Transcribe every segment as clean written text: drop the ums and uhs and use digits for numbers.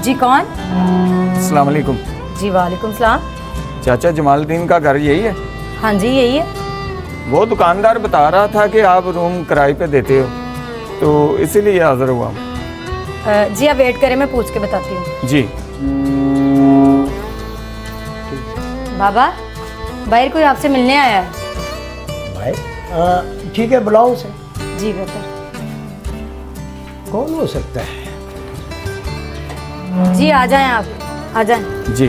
जी कौन? अस्सलाम वालेकुम। जी वालेकुम सलाम। चाचा जमालुद्दीन का घर यही है? हाँ जी यही है। वो दुकानदार बता रहा था कि आप रूम किराए पे देते हो, तो इसीलिए हाजिर हुआ। जी आप वेट करें, मैं पूछ के बताती हूँ। जी। बाबा बाहर कोई आपसे मिलने आया है। भाई ठीक है, बुलाओ उसे। जी बेहतर। कौन हो सकता है? जी आ जाएं आप, आ जाएं। जी।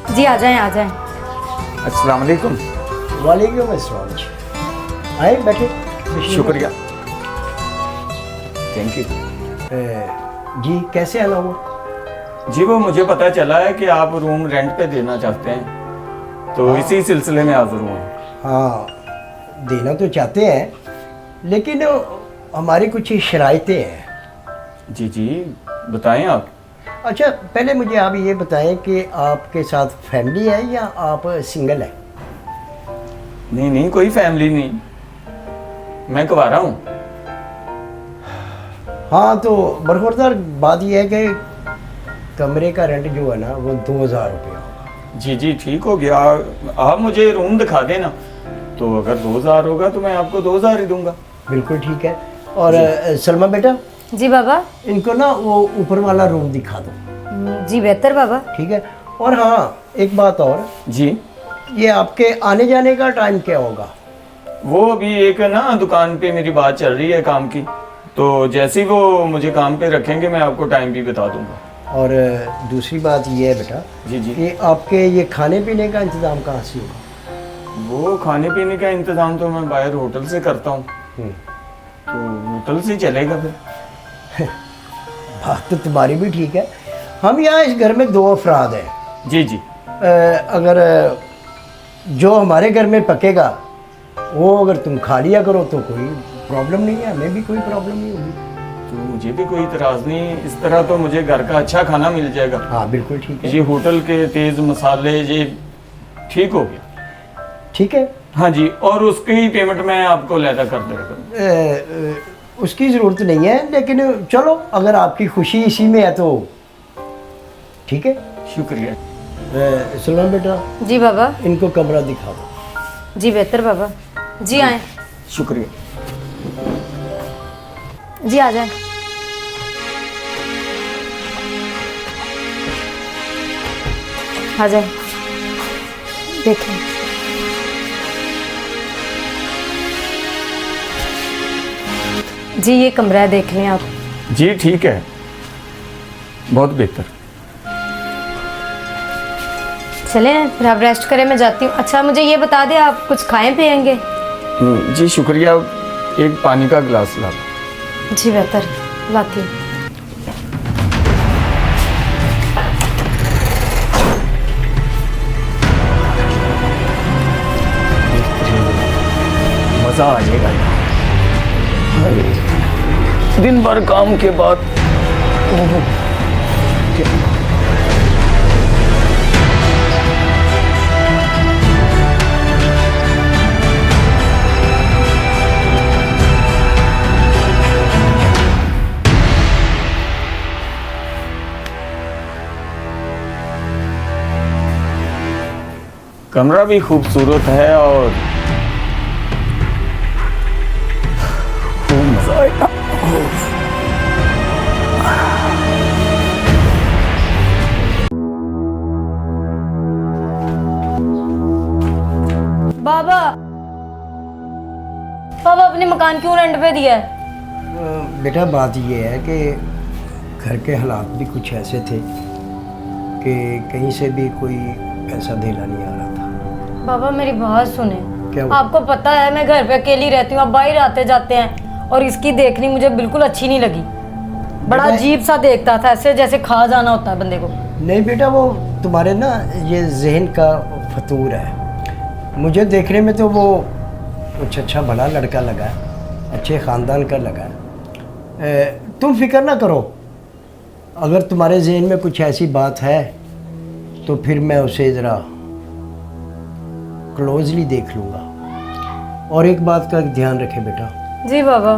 जी आ जाएं, आ जाएं। अस्सलाम वालेकुम। वालेकुम अस्सलाम जी। आए बैठे। शुक्रिया। Thank you. जी कैसे आना हुआ? जी वो मुझे पता चला है कि आप रूम रेंट पे देना चाहते हैं, तो इसी सिलसिले में हाजिर हुआ। हाँ, देना तो चाहते हैं, लेकिन हमारी कुछ शराइतें हैं। जी जी बताएं आप। अच्छा, पहले मुझे आप ये बताएं कि आपके साथ फैमिली है या आप सिंगल हैं? नहीं नहीं, कोई फैमिली नहीं, मैं कुंवारा हूँ। हाँ, तो बरखुरदार बात यह है कि कमरे का रेंट जो है ना वो 2000 रुपये होगा। जी जी ठीक हो गया, आप मुझे रूम दिखा देना, तो अगर 2000 होगा तो मैं आपको 2000 ही दूंगा। बिल्कुल ठीक है। और सलमा बेटा, जी बाबा। इनको ना वो ऊपर वाला रूम दिखा दो। जी बेहतर बाबा। ठीक है। और हाँ, एक बात और, जी। ये आपके आने जाने का टाइम क्या होगा? वो अभी एक ना दुकान पे मेरी बात चल रही है काम की, तो जैसे ही वो मुझे काम पे रखेंगे मैं आपको टाइम भी बता दूंगा। और दूसरी बात ये है बेटा जी जी। कि आपके ये खाने पीने का इंतज़ाम कहाँ से होगा? वो खाने पीने का इंतजाम तो मैं बाहर होटल से करता हूँ, तो होटल से चलेगा फिर। बात तो तुम्हारी भी ठीक है। हम यहाँ इस घर में 2 अफराद हैं। जी जी। अगर जो हमारे घर में पकेगा वो अगर तुम खा लिया करो तो कोई प्रॉब्लम नहीं है, हमें भी कोई प्रॉब्लम नहीं होगी। तो मुझे भी कोई इतराज़ नहीं, इस तरह तो मुझे घर का अच्छा खाना मिल जाएगा। हाँ बिल्कुल ठीक है। ये होटल के तेज़ मसाले ये ठीक हो गया। ठीक है। हाँ जी, और उसकी ही पेमेंट मैं आपको लैदा कर देगा। उसकी ज़रूरत नहीं है, लेकिन चलो अगर आपकी खुशी इसी में है तो ठीक है। शुक्रिया। सलमान बेटा, जी बाबा। इनको कमरा दिखा दो। जी बेहतर बाबा। जी आए। शुक्रिया। जी आ जाए। आ जाए, देखें। जी ये कमरा है, देख लें आप। जी ठीक है, बहुत बेहतर। चलें फिर आप रेस्ट करें, मैं जाती हूँ। अच्छा मुझे ये बता दें, आप कुछ खाएं पिएंगे? जी शुक्रिया, एक पानी का गिलास ला। जी बेहतर, लाती हूँ। मज़ा आ जाएगा दिन भर काम के बाद। कमरा भी खूबसूरत है और खूब मजा आएगा। बाबा, बाबा अपने मकान क्यों रेंट पे दिया है? बेटा बात ये है कि घर के हालात भी कुछ ऐसे थे कि कहीं से भी कोई पैसा देना नहीं आ रहा था। बाबा मेरी बात सुने। क्या हुआ? आपको पता है मैं घर पे अकेली रहती हूँ, आप बाहर आते जाते हैं, और इसकी देखनी मुझे बिल्कुल अच्छी नहीं लगी। बड़ा अजीब सा देखता था, ऐसे जैसे खा जाना होता है बंदे को। नहीं बेटा, वो तुम्हारे ना ये जहन का फतूर है। मुझे देखने में तो वो कुछ अच्छा भला लड़का लगा है, अच्छे ख़ानदान का लगा है। तुम फिक्र ना करो, अगर तुम्हारे जहन में कुछ ऐसी बात है तो फिर मैं उसे ज़रा क्लोजली देख लूँगा। और एक बात का ध्यान रखे बेटा। जी बाबा।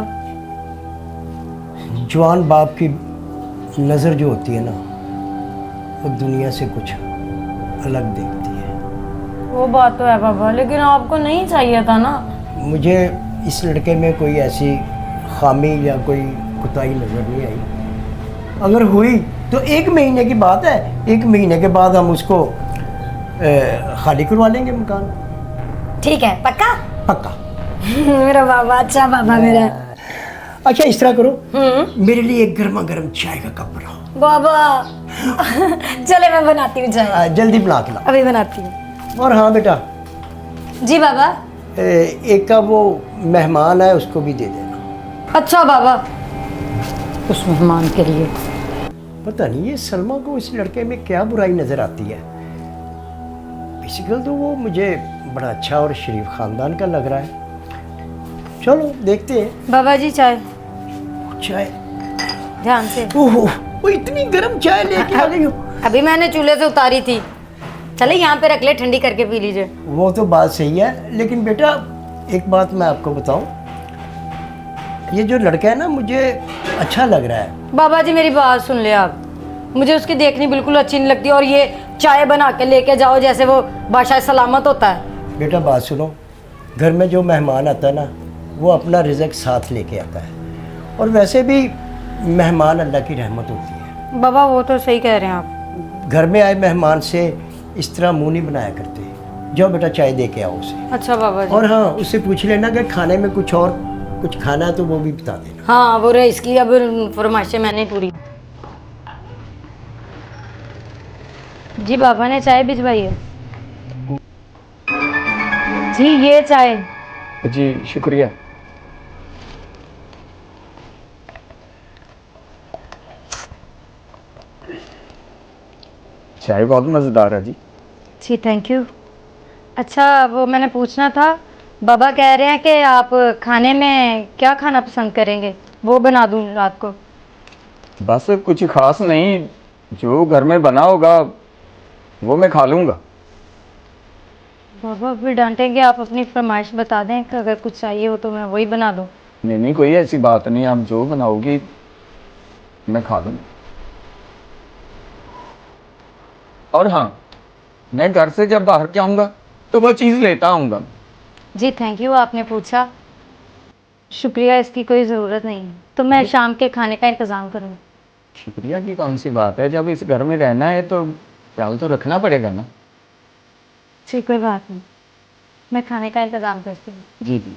जवान बाप की नज़र जो होती है ना वो दुनिया से कुछ अलग देखती है। वो बात तो है बाबा, लेकिन आपको नहीं चाहिए था ना। मुझे इस लड़के में कोई ऐसी खामी या कोई कुताही नज़र नहीं आई। अगर हुई तो 1 महीने की बात है, 1 महीने के बाद हम उसको खाली करवा लेंगे मकान। ठीक है, पक्का? पक्का। मेरा बाबा, अच्छा बाबा मेरा। अच्छा इस तरह करो, मेरे लिए एक गर्मा गर्म चाय का कप बनाओ। बाबा चले मैं बनाती हूँ चाय। जल्दी बना के लाओ। अभी बनाती हूँ। और हाँ बेटा, जी बाबा। एक का वो मेहमान है उसको भी दे देना। अच्छा बाबा। उस मेहमान के लिए पता नहीं ये सलमा को इस लड़के में क्या बुराई नज़र आती है। बेसिकल तो वो मुझे बड़ा अच्छा और शरीफ ख़ानदान का लग रहा है। चलो देखते हैं। बाबा जी चाय। चाय? ध्यान से। ओहो, वो इतनी गर्म चाय लेके आ गई हो। अभी मैंने चूल्हे से उतारी थी। चले यहाँ पे रख ले, ठंडी करके पी लीजिए। वो तो बात सही है, लेकिन बेटा एक बात मैं आपको बताऊं, ये जो लड़का है ना मुझे अच्छा लग रहा है। बाबा जी मेरी बात सुन ले आप, मुझे उसकी देखनी बिल्कुल अच्छी नहीं लगती। और ये चाय बना के लेके जाओ जैसे वो बादशाह सलामत होता है। बेटा बात सुनो, घर में जो मेहमान आता है ना वो अपना रिज़्क साथ लेके आता है, और वैसे भी मेहमान अल्लाह की रहमत होती है। बाबा वो तो सही कह रहे हैं आप। घर में आए मेहमान से इस तरह मुंह नहीं बनाया करते। जाओ बेटा चाय दे के आओ उसे। अच्छा बाबा जी। और हाँ, उससे पूछ लेना कि खाने में कुछ और कुछ खाना है तो वो भी बता देना। हाँ वो रहे इसकी अब फरमाइशें मैंने पूरी। जी बाबा ने चाय भिजवाई है। जी ये चाय। जी शुक्रिया। चाय बहुत मज़ेदार है जी। जी थैंक यू। अच्छा वो मैंने पूछना था, बाबा कह रहे हैं कि आप खाने में क्या खाना पसंद करेंगे, वो बना दूं रात को? बस कुछ खास नहीं, जो घर में बना होगा वो मैं खा लूँगा। बाबा फिर डांटेंगे, आप अपनी फरमाइश बता दें कि अगर कुछ चाहिए हो तो मैं वही बना दूं। नहीं नहीं, कोई ऐसी बात नहीं, आप जो बनाओगी मैं खा लूँगा। और हाँ, मैं घर से जब बाहर जाऊँगा तो वो चीज़ लेता आऊँगा। जी थैंक यू, आपने पूछा। शुक्रिया, इसकी कोई ज़रूरत नहीं है। तो मैं शाम के खाने का इंतज़ाम करूँगी। शुक्रिया की कौन सी बात है, जब इस घर में रहना है तो ख्याल तो रखना पड़ेगा ना। जी कोई बात नहीं, मैं खाने का इंतज़ाम करती हूँ। जी जी।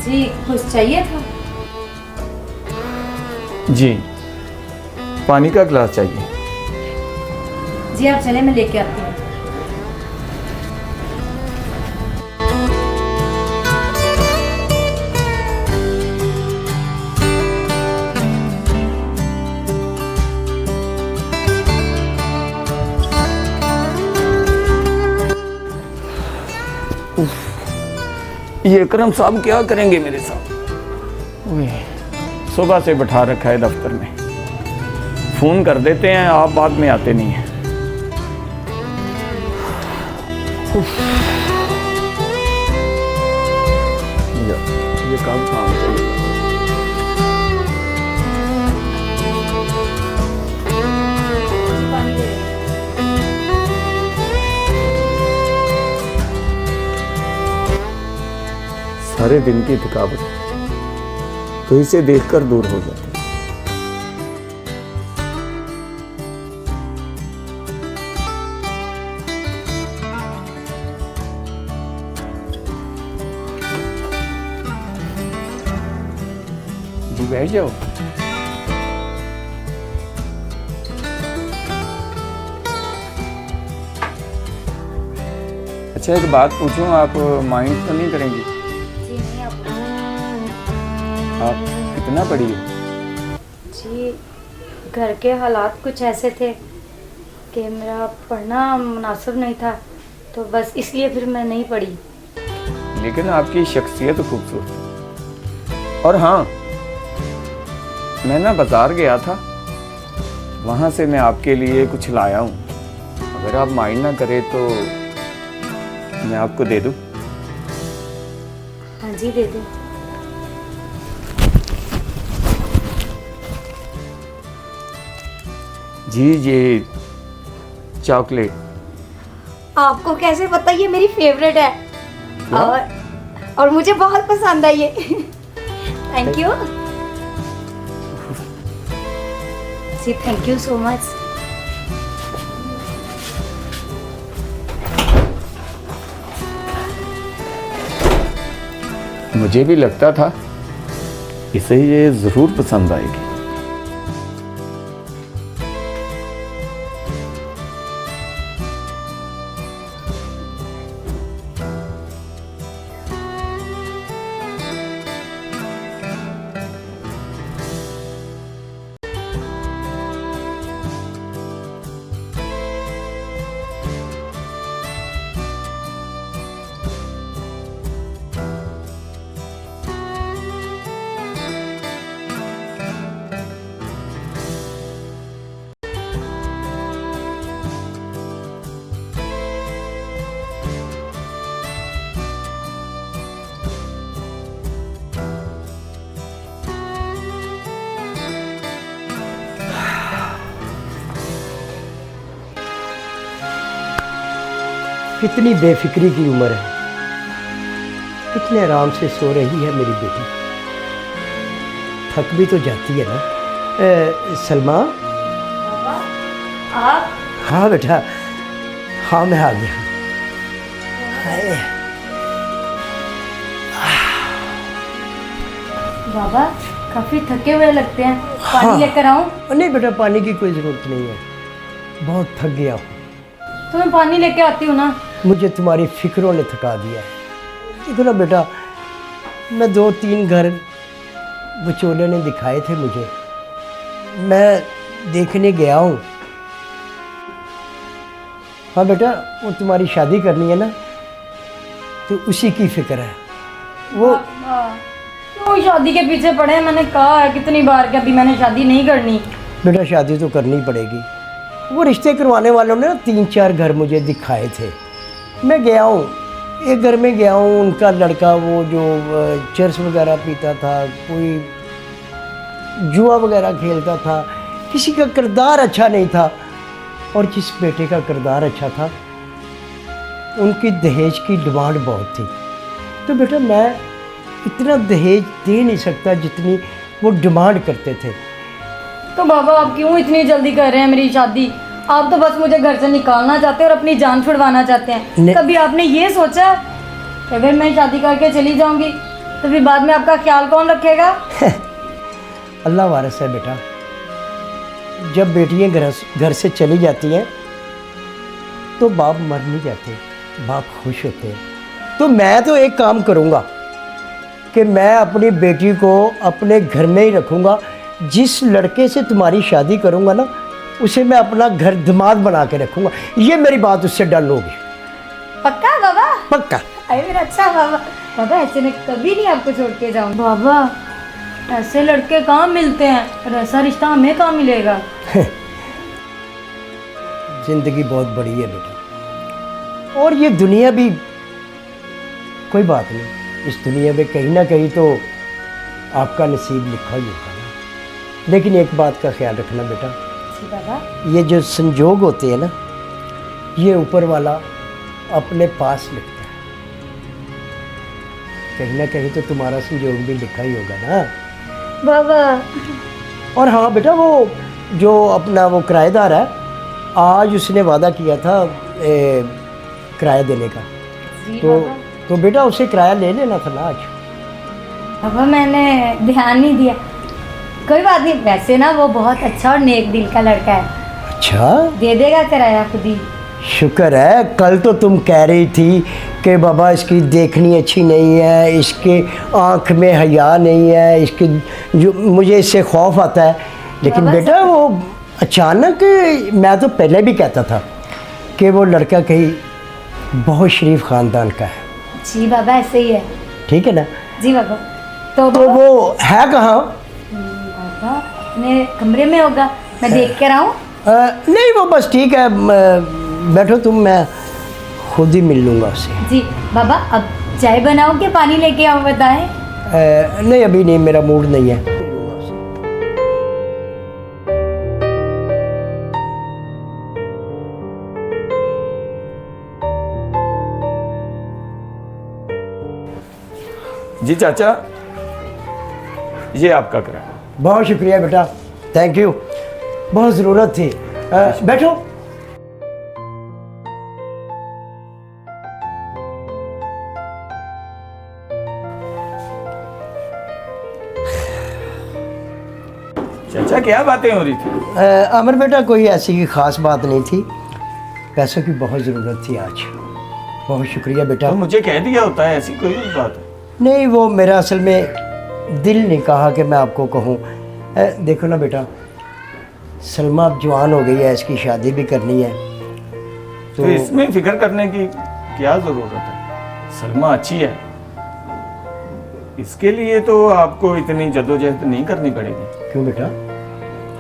जी कुछ चाहिए था? जी पानी का गिलास चाहिए। जी आप चले, मैं लेके आती हूँ। ये करम साहब क्या करेंगे मेरे साथ? ओए, सुबह से बैठा रखा है दफ्तर में, फोन कर देते हैं, आप बाद में आते नहीं हैं। ये कब काम चलेगा? सारे दिन की थकावट तो इसे देखकर दूर हो जाती है। जी बैठ जाओ। अच्छा एक बात पूछूं, आप माइंड तो नहीं करेंगी? आप कितना पढ़ी हो? जी घर के हालात कुछ ऐसे थे कि मेरा पढ़ना मुनासिब नहीं था, तो बस इसलिए फिर मैं नहीं पढ़ी। लेकिन आपकी शख्सियत खूबसूरत है। और हाँ, मैं ना बाजार गया था, वहाँ से मैं आपके लिए कुछ लाया हूँ। अगर आप माइंड ना करें तो मैं आपको दे दूं। हाँ जी, दे दो। जी ये चॉकलेट। आपको कैसे पता? ये मेरी फेवरेट है क्या? और मुझे बहुत पसंद है ये। थैंक यू जी, थैंक यू सो मच। मुझे भी लगता था इसे ये ज़रूर पसंद आएगी। कितनी बेफिक्री की उम्र है, कितने आराम से सो रही है मेरी बेटी। थक भी तो जाती है ना। सलमा। आप? हाँ बेटा, हाँ मैं आ गया। हाय। बाबा काफी थके हुए लगते हैं, हाँ। पानी लेकर आऊं? नहीं बेटा, पानी की कोई ज़रूरत नहीं है, बहुत थक गया हूँ। तो मैं पानी लेके आती हूँ ना। मुझे तुम्हारी फिक्रों ने थका दिया है। देखो ना बेटा, मैं 2-3 घर बचोले ने दिखाए थे मुझे, मैं देखने गया हूँ। हाँ बेटा, वो तुम्हारी शादी करनी है ना, तो उसी की फिक्र है वो। क्यों शादी के पीछे पड़े हैं? मैंने कहा है कितनी बार कि अभी मैंने शादी नहीं करनी। बेटा शादी तो करनी पड़ेगी। वो रिश्ते करवाने वालों ने ना 3-4 घर मुझे दिखाए थे। मैं गया हूँ, एक घर में गया हूँ, उनका लड़का वो जो चरस वगैरह पीता था, कोई जुआ वगैरह खेलता था, किसी का किरदार अच्छा नहीं था। और जिस बेटे का किरदार अच्छा था, उनकी दहेज की डिमांड बहुत थी। तो बेटा मैं इतना दहेज दे नहीं सकता जितनी वो डिमांड करते थे। तो बाबा आप क्यों इतनी जल्दी कर रहे हैं मेरी शादी? आप तो बस मुझे घर से निकालना चाहते हैं और अपनी जान छुड़वाना चाहते हैं। कभी आपने ये सोचा कि अगर मैं शादी करके चली जाऊंगी तो फिर बाद में आपका ख्याल कौन रखेगा? अल्लाह वारिस है बेटा। जब बेटियां घर से चली जाती हैं तो बाप मर नहीं जाते, बाप खुश होते हैं। तो मैं तो एक काम करूँगा कि मैं अपनी बेटी को अपने घर में ही रखूँगा। जिस लड़के से तुम्हारी शादी करूँगा ना, उसे मैं अपना घर दामाद बना के रखूँगा। ये मेरी बात उससे डन होगी। पक्का बाबा? पक्का। अरे मेरा अच्छा बाबा। बाबा ऐसे मैं कभी नहीं आपको छोड़ के जाऊँ। बाबा ऐसे लड़के कहाँ मिलते हैं और ऐसा रिश्ता हमें कहाँ मिलेगा? जिंदगी बहुत बड़ी है बेटा, और ये दुनिया भी कोई बात नहीं। इस दुनिया में कहीं ना कहीं तो आपका नसीब लिखा ही होगा ना। लेकिन एक बात का ख्याल रखना बेटा, जी बाबा। ये जो संजोग होते हैं ना, ये ऊपर वाला अपने पास लिखता है। कहीं ना कहीं तो तुम्हारा संजोग भी लिखा ही होगा ना बाबा। और हाँ बेटा, वो जो अपना वो किराएदार है, आज उसने वादा किया था किराया देने का। जी तो तो बेटा उसे किराया ले लेना था ना आज। बाबा मैंने ध्यान नहीं दिया। कोई बात नहीं, वैसे ना वो बहुत अच्छा और नेक दिल का लड़का है। अच्छा, दे देगा किराया खुद ही। शुक्र है। कल तो तुम कह रही थी कि बाबा इसकी देखनी अच्छी नहीं है, इसके आँख में हया नहीं है, इसके जो मुझे इससे खौफ आता है। लेकिन बाबा बेटा वो अचानक, मैं तो पहले भी कहता था कि वो लड़का कहीं बहुत शरीफ ख़ानदान का है। जी बाबा ऐसे ही है। ठीक है ना? जी बाबा। तो तो वो है कहाँ? बाबा अपने कमरे में होगा, मैं देख कर आऊँ? नहीं वो बस ठीक है, बैठो तुम, मैं खुद ही मिल लूँगा उससे। जी बाबा, अब चाय बनाओ कि पानी लेके आओ, बताएं। नहीं अभी नहीं, मेरा मूड नहीं है। जी चाचा, ये आपका किराया। बहुत शुक्रिया बेटा, थैंक यू, बहुत ज़रूरत थी। बैठो। चाचा क्या बातें हो रही थी? अमर बेटा, कोई ऐसी ख़ास बात नहीं थी, पैसों की बहुत ज़रूरत थी आज। बहुत शुक्रिया बेटा। तो मुझे कह दिया होता है, ऐसी कोई भी बात है? नहीं, वो मेरा असल में दिल नहीं कहा कि मैं आपको कहूँ। देखो ना बेटा, सलमा अब जवान हो गई है, इसकी शादी भी करनी है, तो इसमें फिक्र करने की क्या ज़रूरत है? सलमा अच्छी है, इसके लिए तो आपको इतनी जद्दोजहद नहीं करनी पड़ेगी। क्यों बेटा,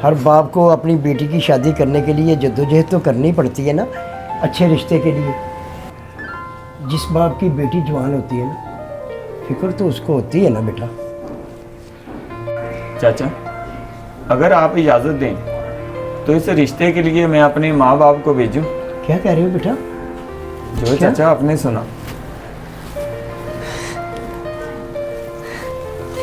हर बाप को अपनी बेटी की शादी करने के लिए जद्दोजहद तो करनी पड़ती है ना, अच्छे रिश्ते के लिए। जिस बाप की बेटी जवान होती है ना, फिक्र तो उसको होती है ना बेटा। चाचा, अगर आप इजाज़त दें तो इस रिश्ते के लिए मैं अपने माँ बाप को भेजूं? क्या कह रहे हो बेटा? जो क्या? चाचा आपने सुना,